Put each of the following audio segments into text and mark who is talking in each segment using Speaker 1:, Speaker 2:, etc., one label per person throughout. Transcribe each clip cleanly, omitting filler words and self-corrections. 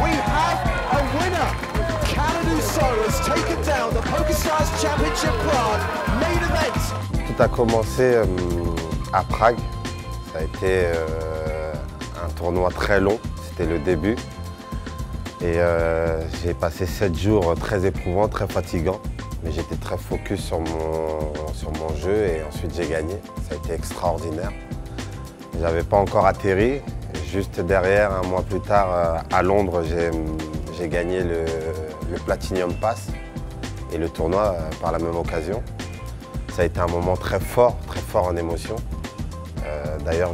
Speaker 1: we have a winner. Canadu Solo has taken down the PokerStars Championship Prague main event.
Speaker 2: Tout a commencé à Prague. Ça a été un tournoi très long, c'était le début. Et j'ai passé 7 jours très éprouvants, très fatigants. Mais j'étais très focus sur mon jeu et ensuite j'ai gagné. Ça a été extraordinaire. Je n'avais pas encore atterri. Juste derrière, un mois plus tard, à Londres, j'ai gagné le Platinum Pass et le tournoi par la même occasion. Ça a été un moment très fort en émotion. D'ailleurs,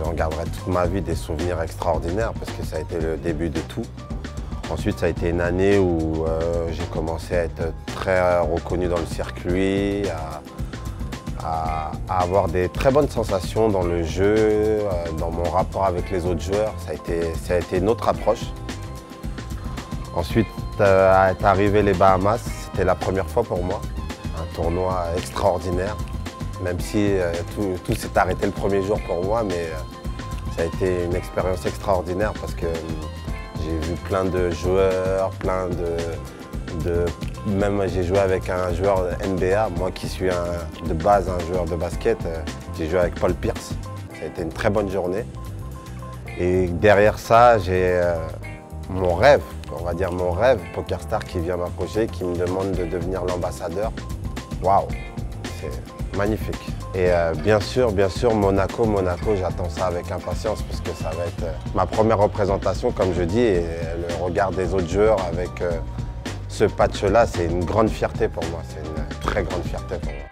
Speaker 2: j'en garderai toute ma vie des souvenirs extraordinaires parce que ça a été le début de tout. Ensuite, ça a été une année où j'ai commencé à être très reconnu dans le circuit, à avoir des très bonnes sensations dans le jeu, dans mon rapport avec les autres joueurs. Ça a été une autre approche. Ensuite, est arrivé les Bahamas, c'était la première fois pour moi. Un tournoi extraordinaire, même si tout s'est arrêté le premier jour pour moi, mais ça a été une expérience extraordinaire parce que j'ai vu plein de joueurs, même j'ai joué avec un joueur NBA, moi qui suis de base un joueur de basket, j'ai joué avec Paul Pierce. Ça a été une très bonne journée. Et derrière ça, j'ai mon rêve, on va dire mon rêve, PokerStars qui vient m'approcher, qui me demande de devenir l'ambassadeur. Waouh, c'est magnifique. Et bien sûr, Monaco, j'attends ça avec impatience parce que ça va être ma première représentation, comme je dis, et le regard des autres joueurs avec ce patch-là, c'est une grande fierté pour moi, c'est une très grande fierté pour moi.